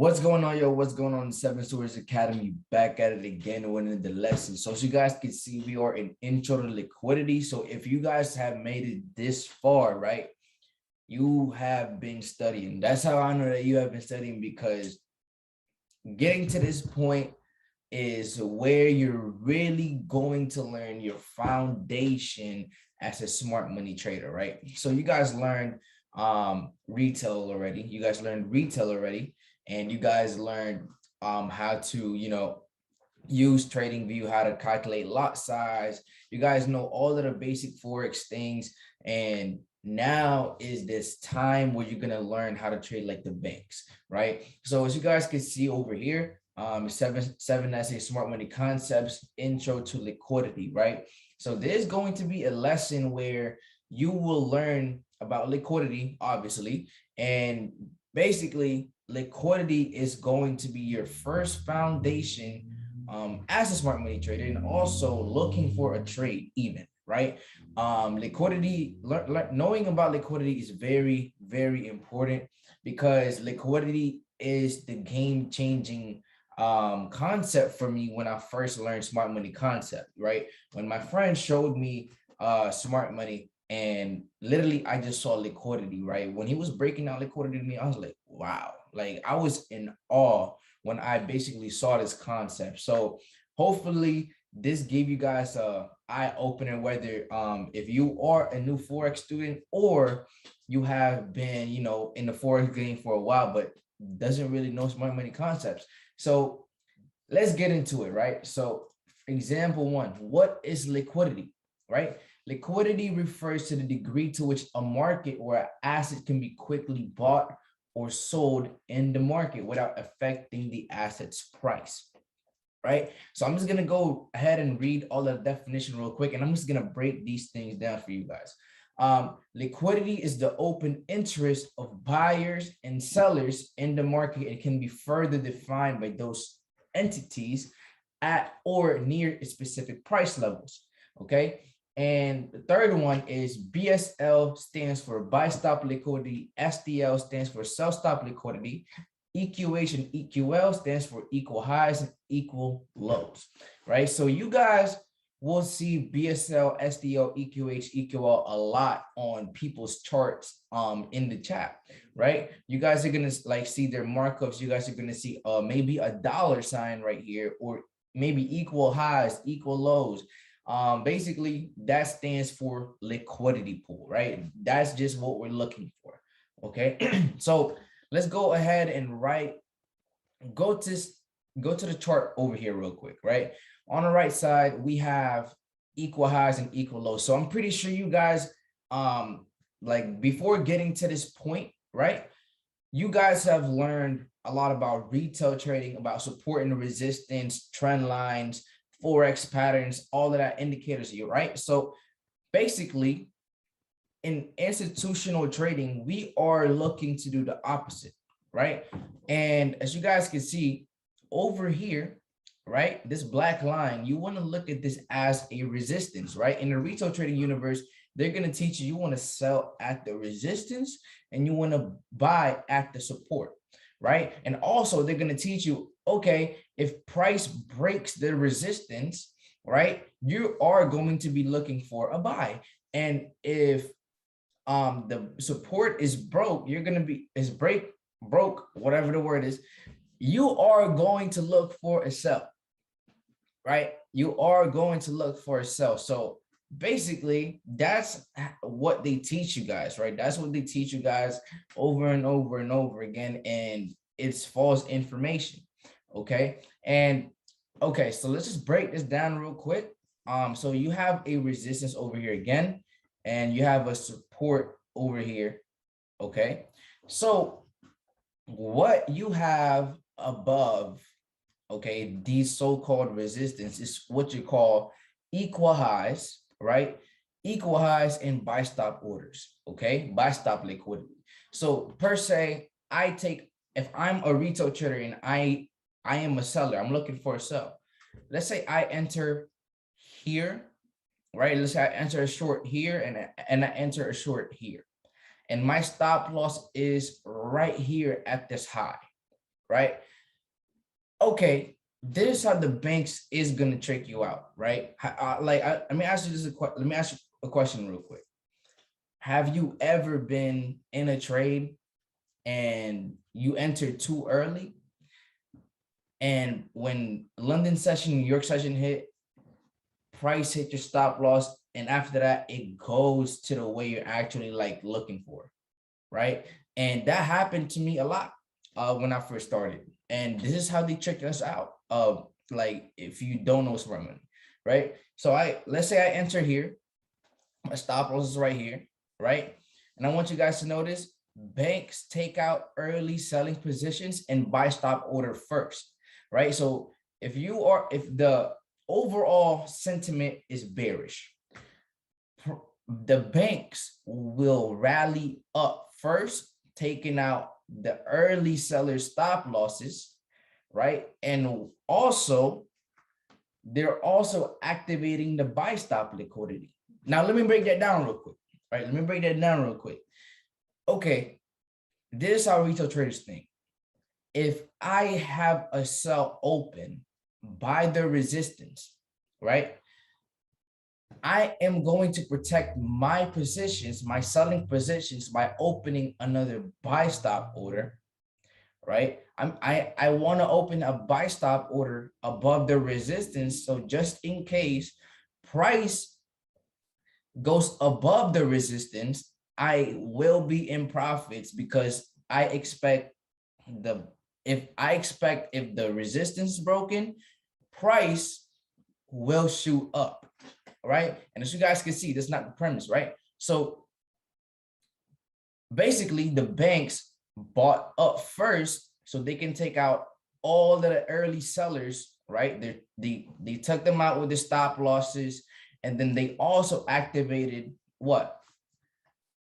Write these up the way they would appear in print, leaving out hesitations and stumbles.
What's going on, yo? What's going on? Seven Stories Academy back at it again, winning the lesson. So as you guys can see, we are in intro to liquidity. So if you guys have made it this far, right, you have been studying. That's how I know that you have been studying, because getting to this point is where you're really going to learn your foundation as a smart money trader, right? So you guys learned retail already. You guys learned retail already, and you guys learned how to, use trading view, how to calculate lot size. You guys know all of the basic forex things, and now is this time where you're going to learn how to trade like the banks, right? So as you guys can see over here, seven that's a smart money concepts intro to liquidity, right? So there's going to be a lesson where you will learn about liquidity, obviously, and basically liquidity is going to be your first foundation as a smart money trader, and also looking for a trade even, right? Liquidity, knowing about liquidity is very, very important, because liquidity is the game changing concept for me when I first learned smart money concept, right? When my friend showed me smart money, and literally I just saw liquidity, right? When he was breaking down liquidity to me, I was like, wow, like I was in awe when I basically saw this concept. So hopefully this gave you guys a eye opener, whether if you are a new forex student, or you have been, in the forex game for a while but doesn't really know smart money concepts. So let's get into it, right? So example one, what is liquidity, right? Liquidity refers to the degree to which a market or an asset can be quickly bought or sold in the market without affecting the asset's price, right? So I'm just going to go ahead and read all the definition real quick, and I'm just going to break these things down for you guys. Liquidity is the open interest of buyers and sellers in the market. It can be further defined by those entities at or near specific price levels, okay? And the third one is BSL stands for buy stop liquidity. STL stands for sell stop liquidity. EQH and EQL stands for equal highs and equal lows, right? So you guys will see BSL, STL, EQH, EQL a lot on people's charts in the chat, right? You guys are gonna like see their markups. You guys are gonna see maybe a dollar sign right here, or maybe equal highs, equal lows. Basically that stands for liquidity pool, right? That's just what we're looking for. Okay. So let's go ahead and go to the chart over here real quick, right? On the right side we have equal highs and equal lows. So I'm pretty sure you guys like before getting to this point, right, you guys have learned a lot about retail trading, about support and resistance, trend lines, forex patterns, all of that indicators here, right? So basically in institutional trading, we are looking to do the opposite, right? And as you guys can see over here, right, this black line, you want to look at this as a resistance, right? In the retail trading universe, they're going to teach you, you want to sell at the resistance and you want to buy at the support, right? And also they're going to teach you, okay, if price breaks the resistance, right, you are going to be looking for a buy. And if the support is broke, you're going to be broke, whatever the word is, you are going to look for a sell, right? You are going to look for a sell. So basically that's what they teach you guys, right? That's what they teach you guys over and over and over again, and it's false information. Okay. And okay, so let's just break this down real quick. So you have a resistance over here again, and you have a support over here. Okay, so what you have above, okay, these so-called resistance is what you call equal highs, right? Equal highs and buy stop orders, okay? Buy stop liquidity. So per se, if I'm a retail trader and I am a seller, I'm looking for a sell. Let's say I enter here, right? Let's say I enter a short here and I enter a short here. And my stop loss is right here at this high, right? Okay, this is how the banks is gonna trick you out, right? Let me ask you let me ask you a question real quick. Have you ever been in a trade and you entered too early, and when London session, New York session hit, price hit your stop loss, and after that it goes to the way you're actually like looking for, right? And that happened to me a lot when I first started. And this is how they tricked us out of, like, if you don't know smart money, right? So let's say I enter here, my stop loss is right here, right? And I want you guys to notice banks take out early selling positions and buy stop order first, right? So if the overall sentiment is bearish, the banks will rally up first, taking out the early seller stop losses, right? And also, they're also activating the buy stop liquidity. Now, let me break that down real quick, right? Let me break that down real quick. Okay, this is how retail traders think. If I have a sell open by the resistance, right? I am going to protect my positions, my selling positions, by opening another buy stop order, right? I want to open a buy stop order above the resistance, so just in case price goes above the resistance, I will be in profits, because I expect if the resistance is broken, price will shoot up, right? And as you guys can see, that's not the premise, right? So basically the banks bought up first so they can take out all the early sellers, right? They took them out with the stop losses, and then they also activated what?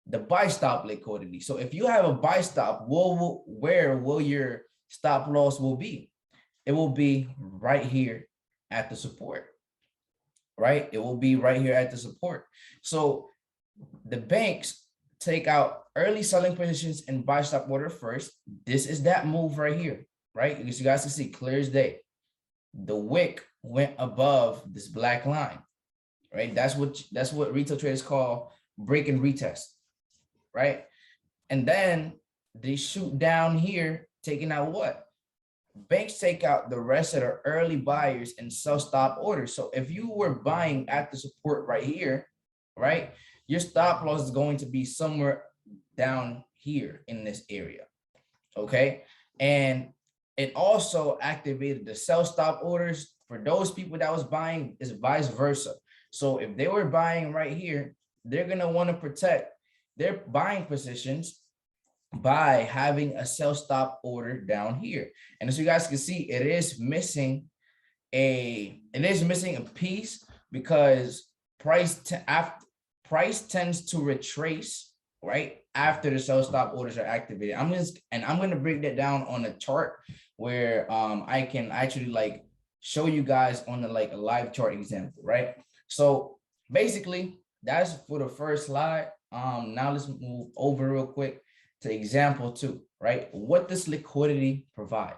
The buy stop liquidity. So if you have a buy stop, where will your stop loss will be? It will be right here at the support, right? It will be right here at the support. So the banks take out early selling positions and buy stop order first. This is that move right here, right? Because you guys can see clear as day. The wick went above this black line, right? That's what retail traders call break and retest, right? And then they shoot down here, taking out what? Banks take out the rest of the early buyers and sell stop orders. So if you were buying at the support right here, right, your stop loss is going to be somewhere down here in this area, okay? And it also activated the sell stop orders for those people that was buying, is vice versa. So if they were buying right here, they're gonna want to protect their buying positions by having a sell stop order down here. And as you guys can see, it is missing a piece, because price tends to retrace right after the sell stop orders are activated. I'm going to break that down on a chart where I can actually like show you guys on the like a live chart example, right? So basically that's for the first slide. Now let's move over real quick to example 2, right? What does liquidity provide?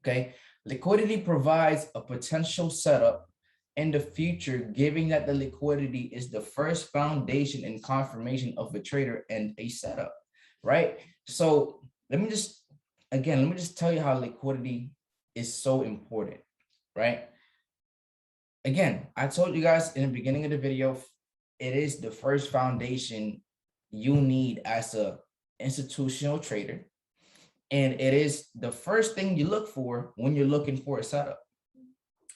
Okay, liquidity provides a potential setup in the future, given that the liquidity is the first foundation and confirmation of a trader and a setup, right? So let me just tell you how liquidity is so important, right? Again, I told you guys in the beginning of the video, it is the first foundation you need as a institutional trader. And it is the first thing you look for when you're looking for a setup.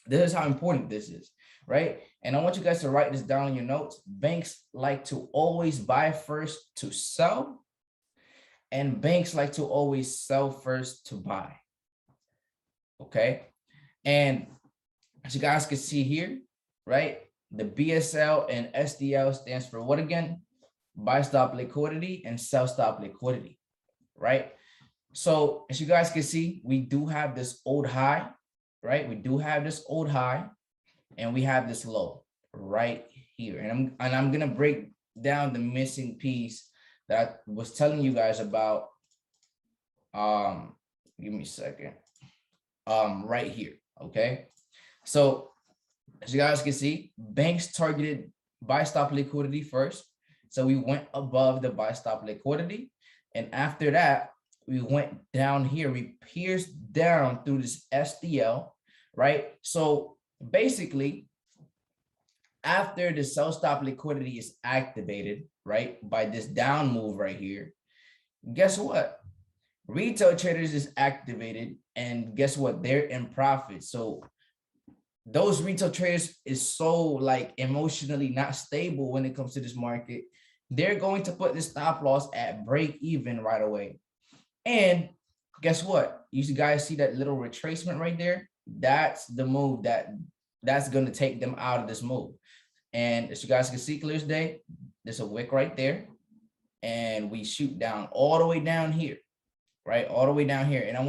This is how important this is, right? And I want you guys to write this down in your notes. Banks like to always buy first to sell, and banks like to always sell first to buy, okay? And as you guys can see here, right? The BSL and SDL stands for what again? Buy stop liquidity and sell stop liquidity, right? So as you guys can see, we do have this old high, right? We do have this old high, and we have this low right here. And I'm gonna break down the missing piece that I was telling you guys about Give me a second. Right here. Okay. So as you guys can see, banks targeted buy stop liquidity first. So we went above the buy stop liquidity. And after that, we went down here. We pierced down through this SDL, right? So basically, after the sell stop liquidity is activated, right, by this down move right here, guess what? Retail traders is activated, and guess what? They're in profit. So those retail traders is so like emotionally not stable when it comes to this market. They're going to put the stop loss at break even right away. And guess what? You guys see that little retracement right there? That's the move that's going to take them out of this move. And as you guys can see clear as day, there's a wick right there. And we shoot down all the way down here, right? All the way down here. And I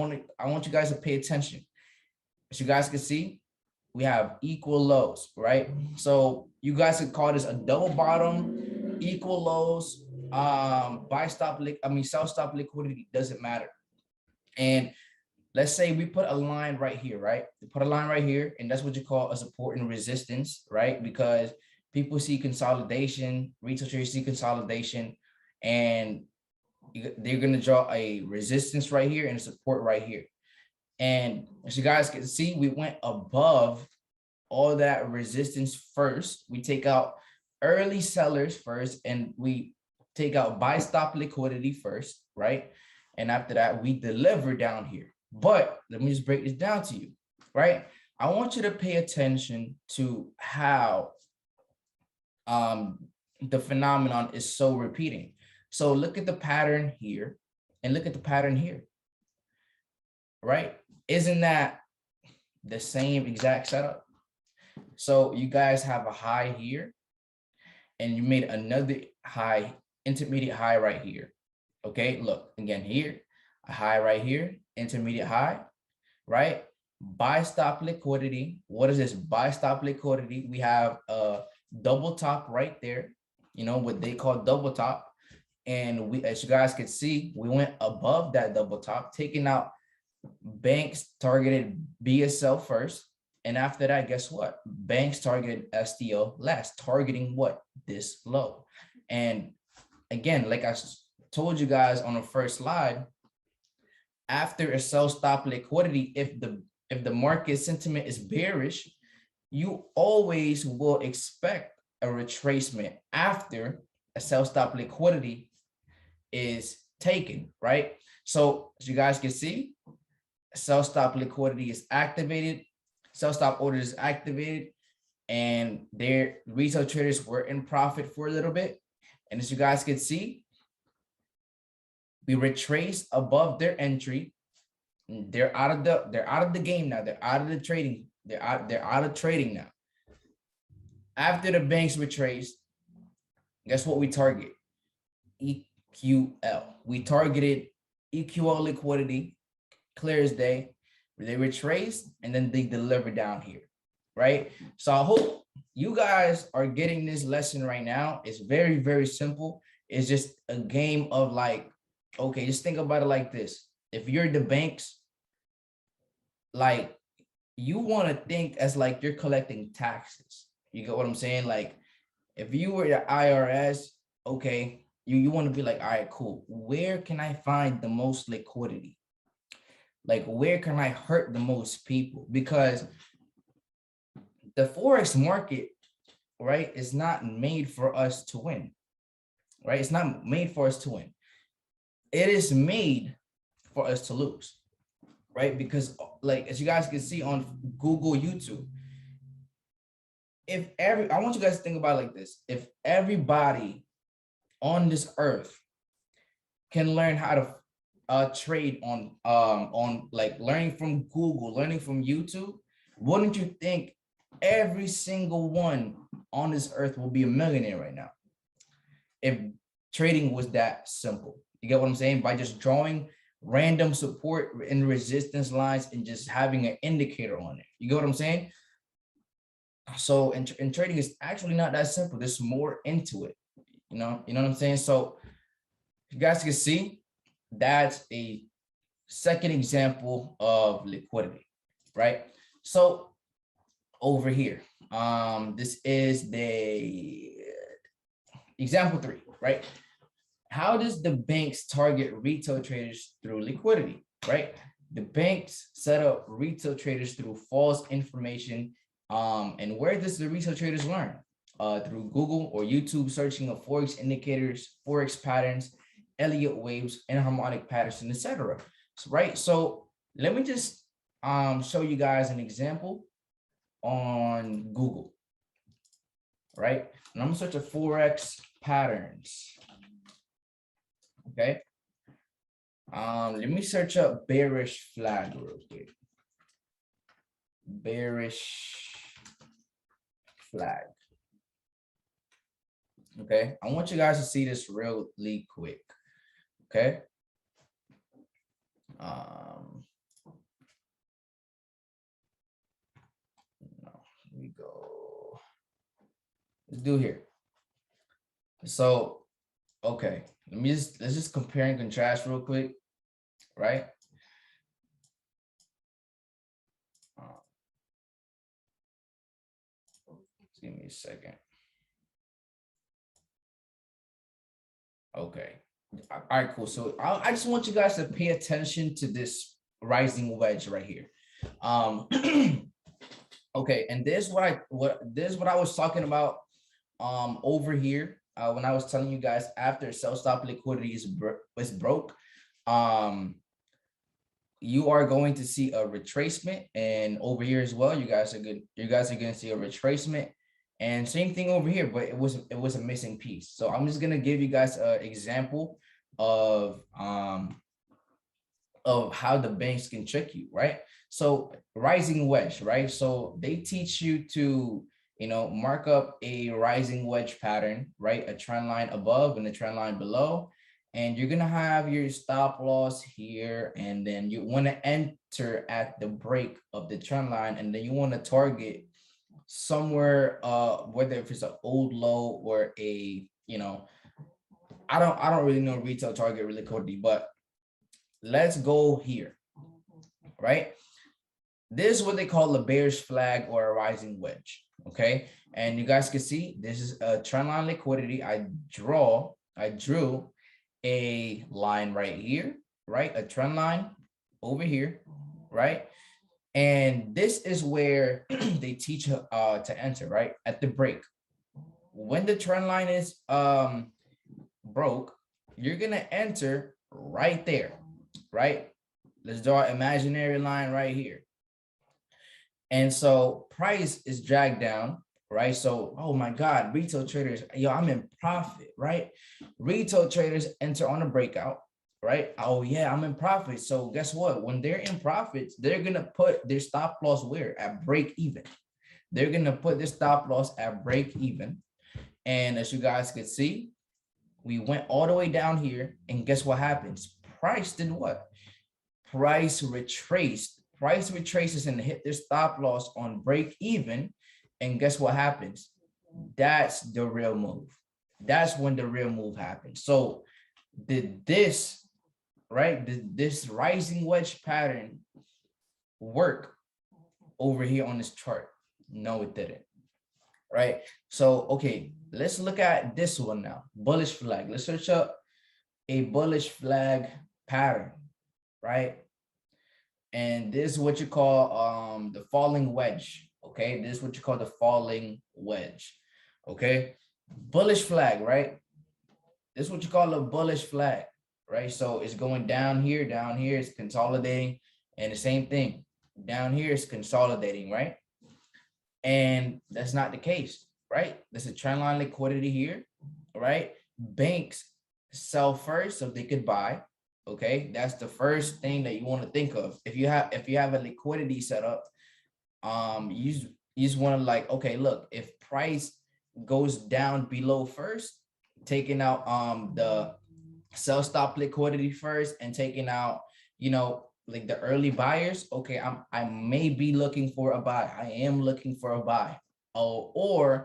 want you guys to pay attention. As you guys can see, we have equal lows, right? So you guys could call this a double bottom, equal lows, sell stop liquidity, doesn't matter. And let's say we put a line right here, right? We put a line right here, and that's what you call a support and resistance, right? Because people see consolidation, retail traders see consolidation, and they're going to draw a resistance right here and a support right here. And as you guys can see, we went above all that resistance first. We take out early sellers first, and we take out buy stop liquidity first, right? And after that, we deliver down here. But let me just break this down to you, right? I want you to pay attention to how the phenomenon is so repeating. So look at the pattern here and look at the pattern here, right? Isn't that the same exact setup? So you guys have a high here and you made another high, intermediate high right here. Okay, look again here, a high right here, intermediate high, right? Buy stop liquidity. What is this buy stop liquidity? We have a double top right there, you know, what they call double top. And we, as you guys can see, we went above that double top, taking out banks targeted BSL first. And after that, guess what? Banks targeted STO last, targeting what? This low. And again, like I told you guys on the first slide, after a sell stop liquidity, if the market sentiment is bearish, you always will expect a retracement after a sell stop liquidity is taken, right? So as you guys can see, sell stop liquidity is activated, sell stop order is activated, and their retail traders were in profit for a little bit. And as you guys can see, we retrace above their entry. They're out of the game now. They're out of the trading. They're out of trading now. After the banks retrace, guess what we target? EQL. We targeted EQL liquidity, clear as day. They retrace and then they deliver down here, right? So I hope you guys are getting this lesson right now. It's very, very simple. It's just a game of like, okay, just think about it like this. If you're the banks, like you want to think as like you're collecting taxes. You get what I'm saying? Like if you were the IRS, okay, you want to be like, all right, cool. Where can I find the most liquidity? Like, where can I hurt the most people? Because the Forex market, right, is not made for us to win, right? It's not made for us to win. It is made for us to lose, right? Because like, as you guys can see on Google, YouTube, I want you guys to think about it like this. If everybody on this earth can learn how to trade on like learning from Google, learning from YouTube, wouldn't you think every single one on this earth will be a millionaire right now if trading was that simple? You get what I'm saying? By just drawing random support and resistance lines and just having an indicator on it. You get what I'm saying? So in trading is actually not that simple. There's more into it. You know what I'm saying? So you guys can see that's a second example of liquidity, right? So over here, this is the example 3, right? How does the banks target retail traders through liquidity, right? The banks set up retail traders through false information. And where does the retail traders learn? Through Google or YouTube, searching of Forex indicators, Forex patterns, Elliott waves, enharmonic patterns, and etc. So, right. So let me just show you guys an example on Google, right? And I'm gonna search for Forex patterns. Okay. Let me search up bearish flag real quick. Bearish flag. Okay, I want you guys to see this really quick. Okay. No, here we go. Let's do here. So, okay, let's just compare and contrast real quick, right? Give me a second. Okay. All right, cool. So I just want you guys to pay attention to this rising wedge right here. Okay, and this is what I was talking about over here when I was telling you guys after sell stop liquidity is broke. You are going to see a retracement, and over here as well, you guys are going to see a retracement, and same thing over here, but it was a missing piece. So I'm just going to give you guys an example of how the banks can trick you, right? So rising wedge, right? So they teach you to, mark up a rising wedge pattern, right? A trend line above and a trend line below. And you're going to have your stop loss here. And then you want to enter at the break of the trend line. And then you want to target somewhere, whether if it's an old low or a, I don't really know retail target liquidity, but let's go here, right? This is what they call a bearish flag or a rising wedge. Okay. And you guys can see this is a trend line liquidity. I drew a line right here, right? A trend line over here, right? And this is where they teach to enter, right? At the break. When the trend line is broke, you're gonna enter right there, right? Let's draw an imaginary line right here. And so price is dragged down, right? So, oh my God, retail traders, I'm in profit, right? Retail traders enter on a breakout, right? Oh yeah, I'm in profit. So guess what? When they're in profits, they're going to put their stop loss where? At break even. They're going to put their stop loss at break even. And as you guys could see, we went all the way down here, and guess what happens? Price did what? Price retraced. Price retraces and hit their stop loss on break even. And guess what happens? That's the real move. That's when the real move happens. So did this, right? Did this rising wedge pattern work over here on this chart? No, it didn't. Right? So, okay, let's look at this one now. Bullish flag. Let's search up a bullish flag pattern, right? And this is what you call the falling wedge. Okay, this is what you call the falling wedge. Okay, bullish flag, right? This is what you call a bullish flag, right? So it's going down here, it's consolidating, and the same thing down here is consolidating, right? And that's not the case, right? There's a trend line liquidity here, right? Banks sell first so they could buy. Okay, that's the first thing that you want to think of. If you have a liquidity setup, you just want to like, okay, look, if price goes down below first, taking out the sell stop liquidity first and taking out, like the early buyers, okay, I may be looking for a buy. I am looking for a buy. Oh, or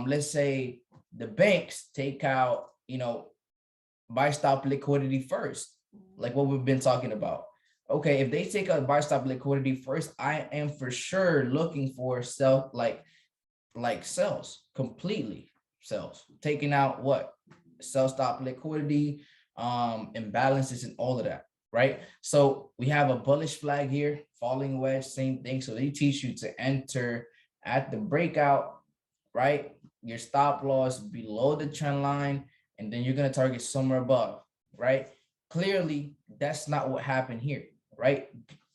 let's say the banks take out, buy stop liquidity first, like what we've been talking about. okay, if they take a buy stop liquidity first, I am for sure looking for sell, like sells, completely sells, taking out what? Sell stop liquidity, imbalances and all of that, right? So we have a bullish flag here, falling wedge, same thing. So they teach you to enter at the breakout, right? Your stop loss below the trend line, and then you're going to target somewhere above, right? Clearly, that's not what happened here, right?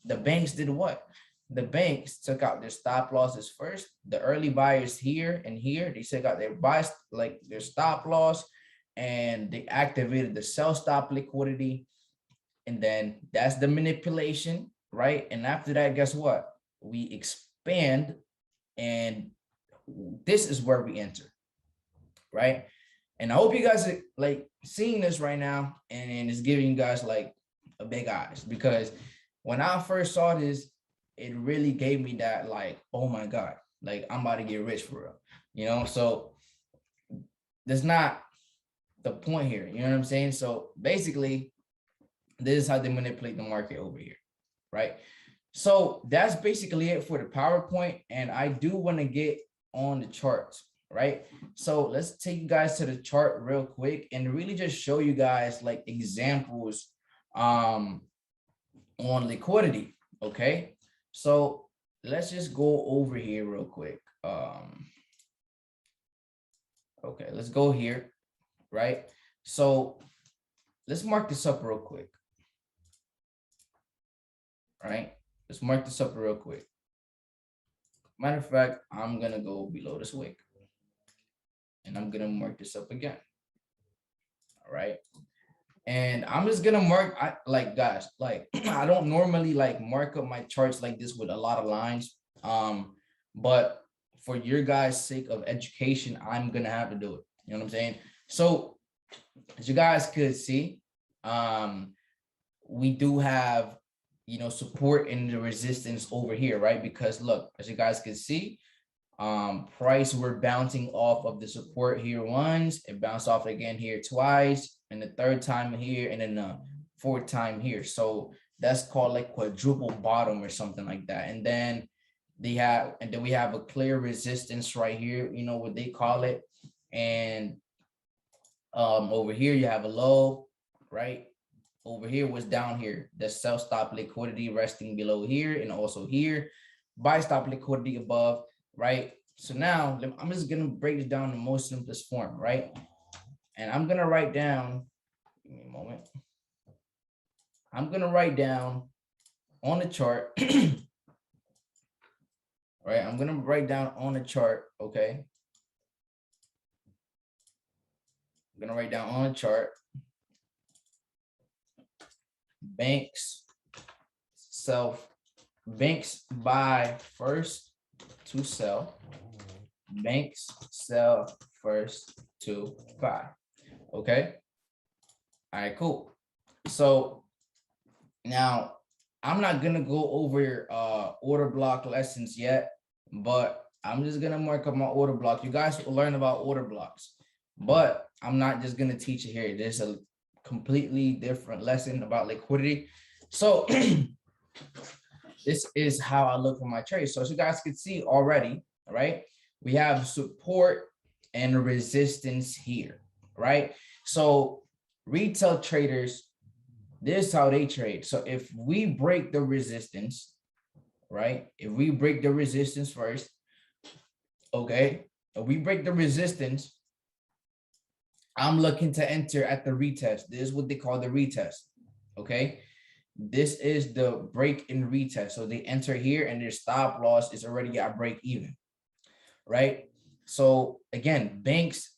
The banks did what? The banks took out their stop losses first. The early buyers here and here, they took out their buys, like their stop loss, and they activated the sell stop liquidity. And then that's the manipulation, right? And after that, guess what? We expand, and this is where we enter, right? And I hope you guys are like seeing this right now, and it's giving you guys like a big eyes, because when I first saw this, it really gave me that like, oh my God, like I'm about to get rich for real, you know? So that's not the point here, you know what I'm saying? So basically, this is how they manipulate the market over here, right? So that's basically it for the PowerPoint. And I do want to get on the charts, right? So let's take you guys to the chart real quick and really just show you guys like examples on liquidity, okay? So let's just go over here real quick. Okay, let's go here, right? So let's mark this up real quick, right? Let's mark this up real quick. Matter of fact, I'm gonna go below this wick, and I'm gonna mark this up again. All right. And I'm just gonna mark, like guys, like I don't normally like mark up my charts like this with a lot of lines. But for your guys' sake of education, I'm gonna have to do it. You know what I'm saying? So as you guys could see, we do have, you know, support and the resistance over here, right? Because look, as you guys can see, price, we're bouncing off of the support here once, it bounced off again here twice, and the third time here, and then the fourth time here. So that's called like quadruple bottom or something like that. And then we have a clear resistance right here, you know what they call it. And over here you have a low, right? Over here was down here, the sell stop liquidity resting below here, and also here, buy stop liquidity above, right? So now I'm just gonna break this down in the most simplest form, right? And I'm gonna write down, give me a moment. I'm gonna write down on the chart, right? I'm gonna write down on the chart, okay? I'm gonna write down on the chart, banks buy first to sell, banks sell first to buy. Okay. All right, cool. So now I'm not gonna go over order block lessons yet, but I'm just gonna mark up my order block. You guys will learn about order blocks, but I'm not just gonna teach it here. There's a completely different lesson about liquidity. So this is how I look for my trade. So as you guys can see already, right? We have support and resistance here, right? So retail traders, this is how they trade. So if we break the resistance, right? If we break the resistance first, okay? If we break the resistance, I'm looking to enter at the retest. This is what they call the retest, okay? This is the break and retest. So they enter here and their stop loss is already at break even, right? So again, banks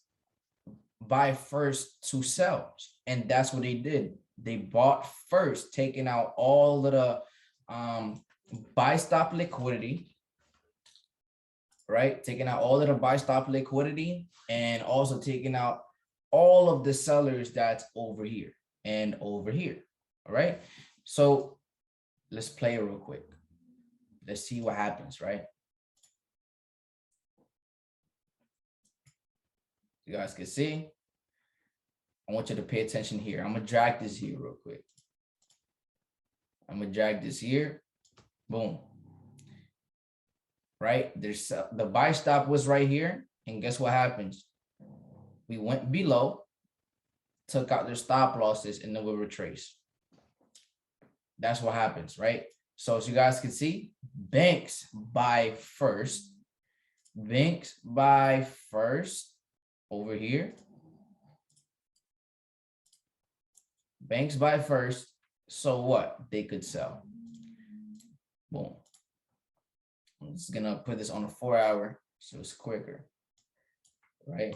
buy first to sell, and that's what they did. They bought first, taking out all of the buy stop liquidity, right? Taking out all of the buy stop liquidity, and also taking out all of the sellers that's over here and over here, all right? So let's play it real quick. Let's see what happens, right? You guys can see. I want you to pay attention here. I'm gonna drag this here real quick. I'm gonna drag this here. Boom. Right? There's the buy stop was right here. And guess what happens? We went below, took out their stop losses, and then we retrace. That's what happens, right? So as you guys can see, banks buy first. Banks buy first over here. Banks buy first. So what? They could sell. Boom. I'm just gonna put this on a 4-hour so it's quicker, right?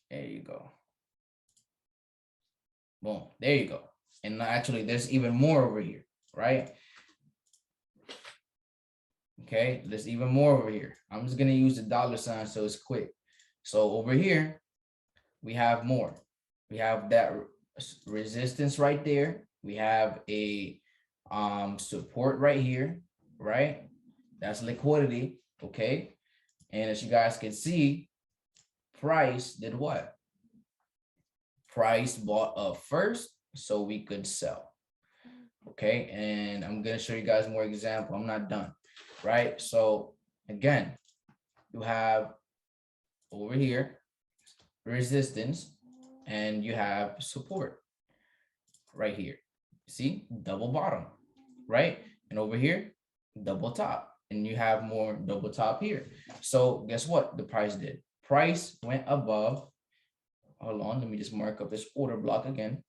There you go. Boom, there you go. And actually there's even more over here, right? Okay, there's even more over here. I'm just gonna use the dollar sign so it's quick. So over here, we have more. We have that resistance right there. We have a support right here, right? That's liquidity, okay? And as you guys can see, price did what? Price bought up first so we could sell, okay? And I'm gonna show you guys more example. I'm not done, right? So again, you have over here resistance and you have support right here. See, double bottom, right? And over here, double top, and you have more double top here. So guess what the price did? Price went above. Hold on, let me just mark up this order block again,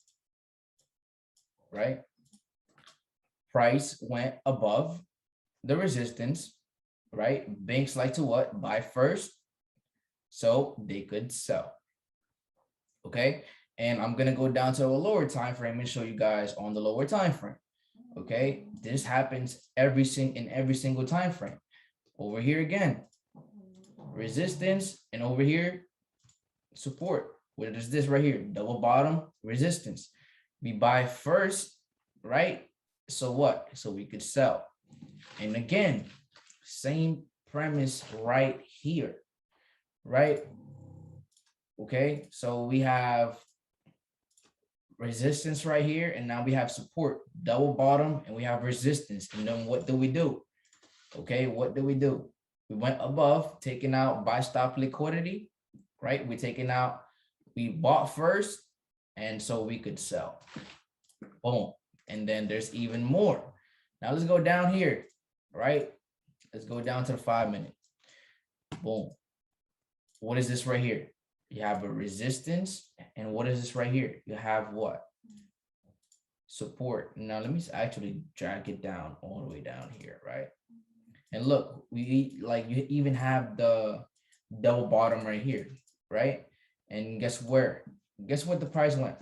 right? Price went above the resistance, right? Banks like to what? Buy first so they could sell, okay? And I'm gonna go down to a lower time frame and show you guys on the lower time frame. Okay, this happens in every single time frame. Over here again, resistance, and over here, support. What is this right here? Double bottom, resistance. We buy first, right? So what? So we could sell. And again, same premise right here, right? Okay, so we have resistance right here, and now we have support, double bottom, and we have resistance. And then what do? Okay, what do? We went above, taking out buy stop liquidity, right? We bought first, and so we could sell. Boom. And then there's even more. Now let's go down here, right? Let's go down to the 5-minute. Boom. What is this right here? You have a resistance, and what is this right here? You have what? Support. Now let me actually drag it down all the way down here, right? And look, you even have the double bottom right here, right? And guess where? Guess what the price went?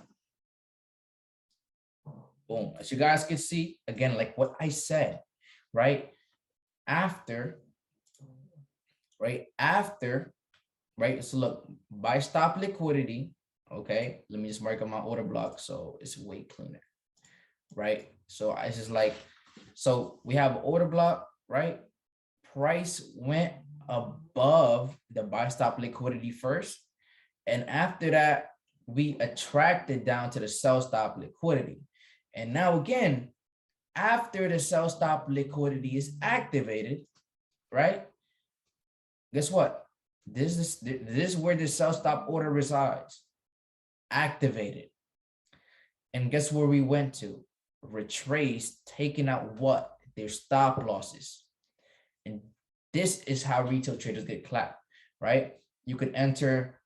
Boom. As you guys can see, again, like what I said, right? After, right? So look, buy stop liquidity. Okay, let me just mark up my order block so it's way cleaner, right? So it's just like, so we have order block, right? Price went above the buy stop liquidity first, and after that we attracted down to the sell stop liquidity. And now again, after the sell stop liquidity is activated, right? Guess what? This is where the sell stop order resides. Activated. And guess where we went to? Retrace, taking out what? Their stop losses. And this is how retail traders get clapped, right? You could enter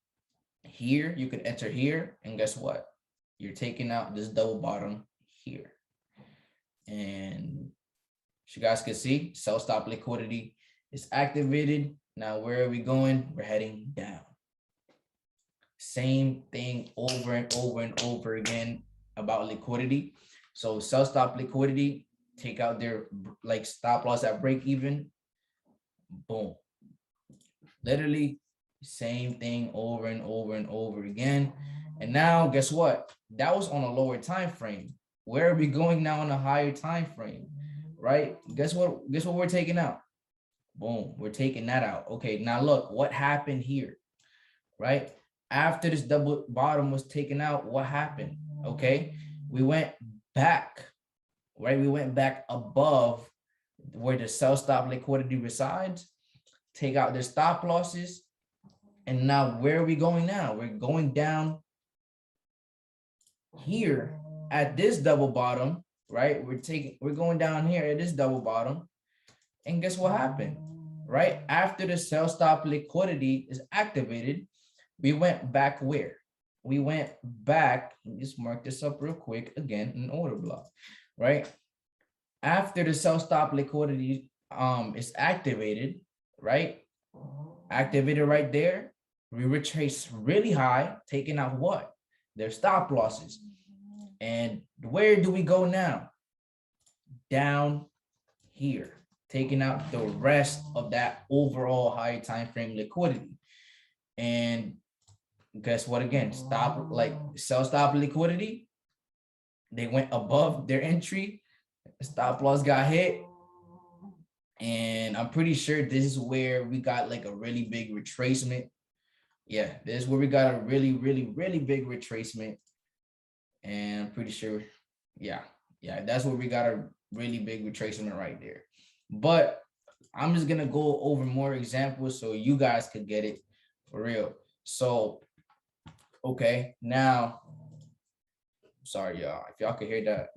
here, you could enter here, and guess what? You're taking out this double bottom here. And as you guys can see, sell stop liquidity is activated. Now, where are we going? We're heading down. Same thing over and over and over again about liquidity. So sell stop liquidity, take out their like stop loss at break even. Boom. Literally same thing over and over and over again. And now guess what? That was on a lower time frame. Where are we going now on a higher time frame? Right? Guess what we're taking out? Boom, we're taking that out. Okay, now look, what happened here, right? After this double bottom was taken out, what happened? Okay, we went back, right? We went back above where the sell stop liquidity resides, take out the stop losses. And now where are we going now? We're going down here at this double bottom, right? We're going down here at this double bottom. And guess what happened? Right after the sell stop liquidity is activated, we went back where? We went back, just mark this up real quick again, an order block, right? After the sell stop liquidity is activated, right? Activated right there, we retrace really high, taking out what? Their stop losses. And where do we go now? Down here, taking out the rest of that overall high time frame liquidity. And guess what? Again, sell stop liquidity, they went above their entry, stop loss got hit, and I'm pretty sure this is where we got like a really big retracement. Yeah, this is where we got a really big retracement. And I'm pretty sure, yeah, that's where we got a really big retracement right there. But I'm just gonna go over more examples so you guys could get it for real. So, okay, now, sorry y'all, if y'all could hear that,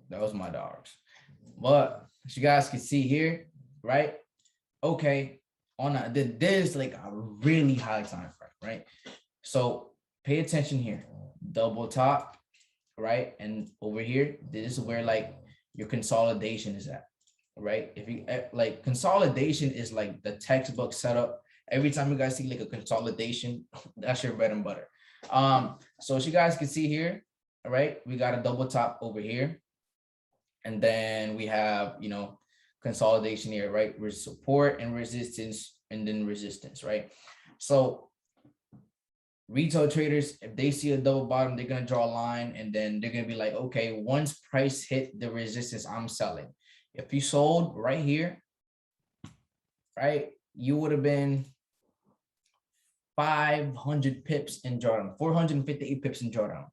that was my dogs. But as you guys can see here, right? Okay, there's like a really high time frame, right? So pay attention here, double top, right? And over here, this is where like your consolidation is at, right? If you like, consolidation is like the textbook setup. Every time you guys see like a consolidation, that's your bread and butter. So as you guys can see here, right, we got a double top over here, and then we have, you know, consolidation here, right? With support and resistance, and then resistance, right? So retail traders, if they see a double bottom, they're gonna draw a line, and then they're gonna be like, okay, once price hit the resistance, I'm selling. If you sold right here, right, you would have been 500 pips in drawdown, 458 pips in drawdown.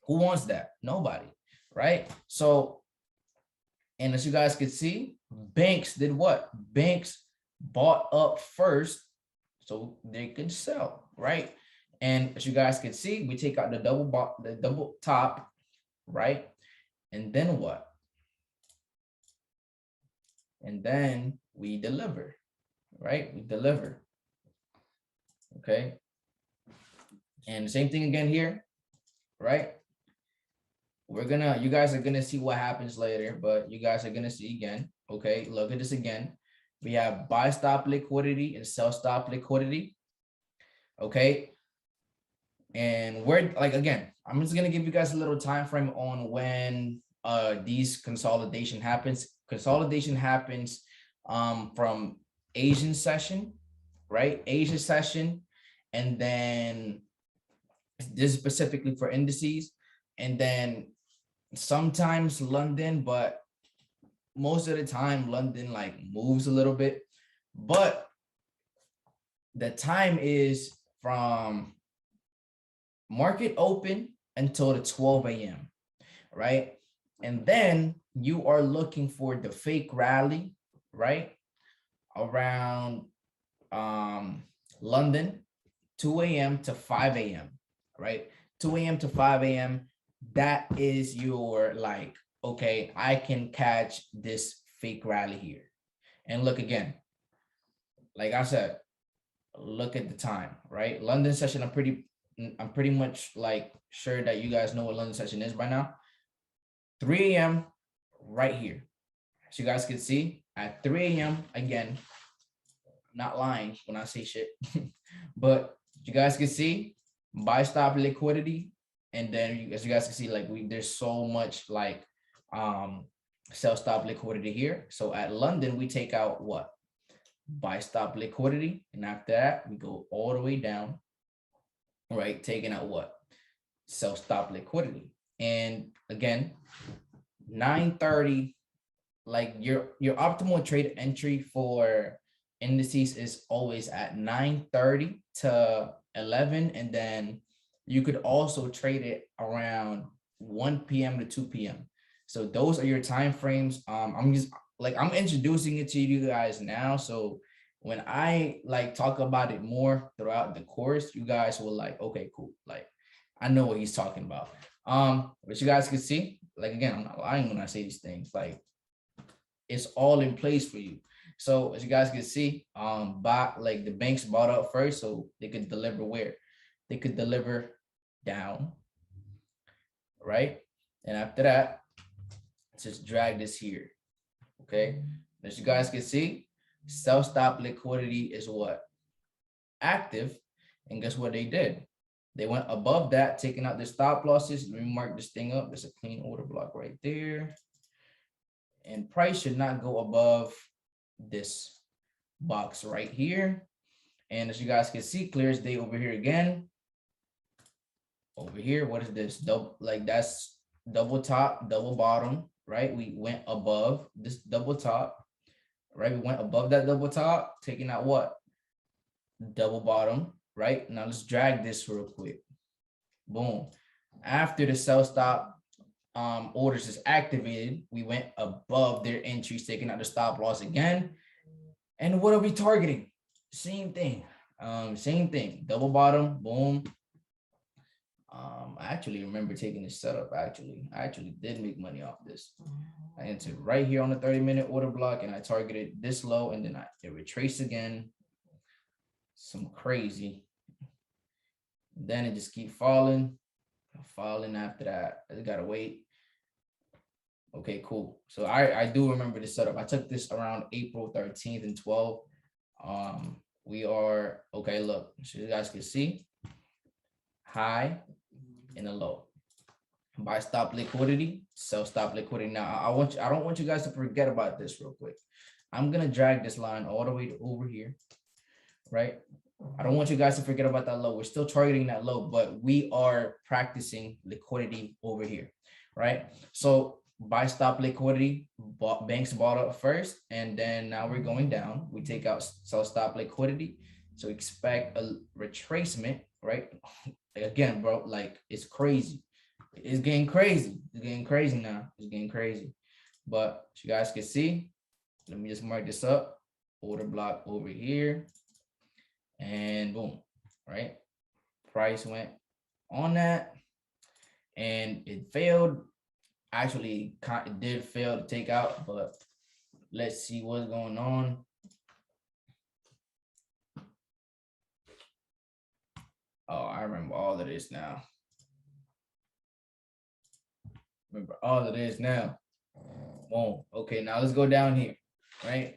Who wants that? Nobody, right? So, and as you guys could see, banks did what? Banks bought up first so they could sell, right? And as you guys can see, we take out the double top, right? And then what? And then we deliver, right? We deliver, okay? And the same thing again here, right? You guys are gonna see what happens later, but you guys are gonna see again, okay? Look at this again. We have buy stop liquidity and sell stop liquidity, okay? And we're like, again, I'm just gonna give you guys a little time frame on when these consolidation happens. Consolidation happens from Asian session, right? Asian session, and then this is specifically for indices, and then sometimes London, but most of the time London like moves a little bit, but the time is from market open until the 12 a.m. right? And then you are looking for the fake rally, right? Around London, 2 a.m. to 5 a.m., right? 2 a.m. to 5 a.m. That is your like, okay, I can catch this fake rally here. And look again, like I said, look at the time, right? London session, I'm pretty much like sure that you guys know what London session is by now. 3 a.m. right here. So you guys can see at 3 a.m. again, not lying when I say shit, but you guys can see buy stop liquidity. And then as you guys can see, like there's so much like sell stop liquidity here. So at London, we take out what? Buy stop liquidity. And after that, we go all the way down, right? Taking out what? Sell stop liquidity. And again, 9:30, like your optimal trade entry for indices is always at 9:30 to 11, and then You could also trade it around 1 p.m. to 2 p.m. So those are your time frames. I'm introducing it to you guys now. So when I like talk about it more throughout the course, you guys will like, okay, cool. Like I know what he's talking about. But you guys can see, like again, I'm not lying when I say these things. Like it's all in place for you. So as you guys can see, like the banks bought up first, so they could deliver where? They could deliver down, right? And after that, just drag this here. Okay. As you guys can see, self-stop liquidity is what? Active. And guess what they did? They went above that, taking out the stop losses. Let me mark this thing up. There's a clean order block right there. And price should not go above this box right here. And as you guys can see, clear as day over here again. Over here, what is this? Double, like that's double top, double bottom, right? We went above this double top, right? We went above that double top, taking out what? Double bottom, right? Now let's drag this real quick. Boom. After the sell stop orders is activated, we went above their entries, taking out the stop loss again. And what are we targeting? Same thing. Same thing. Double bottom, boom. I actually remember taking this setup. I actually did make money off this. I entered right here on the 30-minute order block, and I targeted this low, and then it retraced again. Some crazy. Then it just keep falling after that. I just gotta wait. Okay, cool. So I do remember this setup. I took this around April 13th and 12th. We are okay. Look, so you guys can see high and a low. Buy stop liquidity, sell stop liquidity. Now I don't want you guys to forget about this real quick. I'm gonna drag this line all the way to over here, right? I don't want you guys to forget about that low. We're still targeting that low, but we are practicing liquidity over here, right? So buy stop liquidity, banks bought up first, and then now we're going down. We take out sell stop liquidity. So expect a retracement, right? Again, bro, like it's crazy. It's getting crazy. It's getting crazy now. It's getting crazy. But you guys can see, let me just mark this up. Order block over here. And boom, right? Price went on that and it failed. Actually, it did fail to take out, but let's see what's going on. Oh, I remember all of this now. Remember all of this now. Boom. Okay, now let's go down here, right?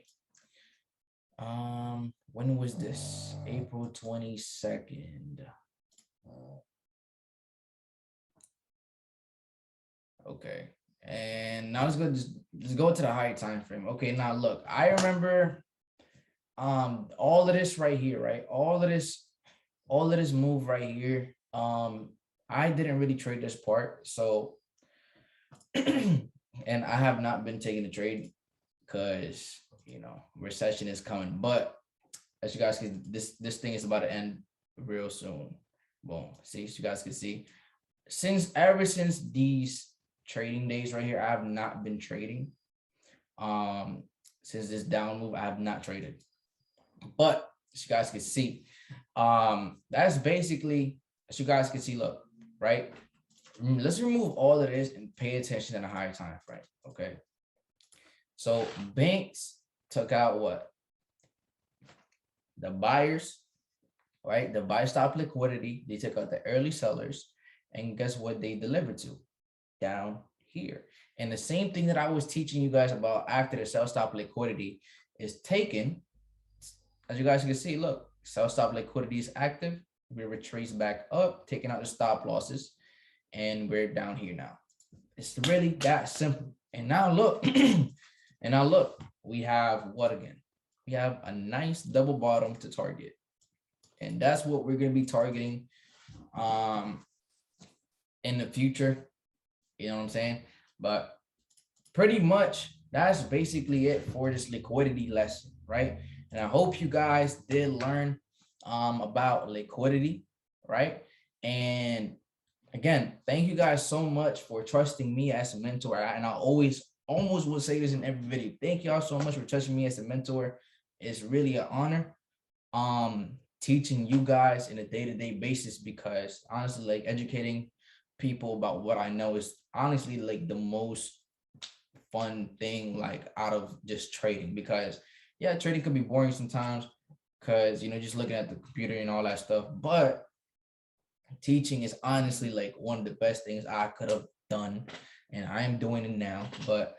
When was this? April 22nd. Okay. And now let's go to the high time frame. Okay, now look, I remember all of this right here, right? All of this move right here. I didn't really trade this part, so and I have not been taking the trade because recession is coming. But as you guys can, this thing is about to end real soon. Boom. See, so you guys can see, ever since these trading days right here, I have not been trading. Since this down move, I have not traded. But as you guys can see, that's basically, as you guys can see, look, right? Let's remove all of this and pay attention to the higher time frame. Okay. So banks took out what? The buyers, right? The buy stop liquidity. They took out the early sellers. And guess what they delivered to? Down here. And the same thing that I was teaching you guys about after the sell stop liquidity is taken. As you guys can see, look, sell stop liquidity is active. We retrace back up, taking out the stop losses, and we're down here now. It's really that simple. And now look, we have what again? We have a nice double bottom to target. And that's what we're going to be targeting in the future. You know what I'm saying? But pretty much that's basically it for this liquidity lesson, right? And I hope you guys did learn about liquidity, right? And again, thank you guys so much for trusting me as a mentor. And I almost will say this in every video. Thank y'all so much for trusting me as a mentor. It's really an honor teaching you guys in a day-to-day basis, because honestly, like, educating people about what I know is honestly like the most fun thing, like, out of just trading. Because yeah, trading can be boring sometimes, because just looking at the computer and all that stuff, but teaching is honestly like one of the best things I could have done, and I am doing it now. But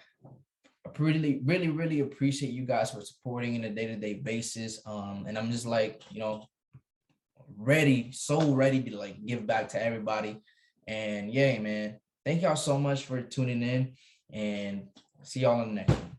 I really, really, really appreciate you guys for supporting in a day-to-day basis. And I'm just like, ready, so ready to like give back to everybody. And yeah, man, thank y'all so much for tuning in, and see y'all on the next one.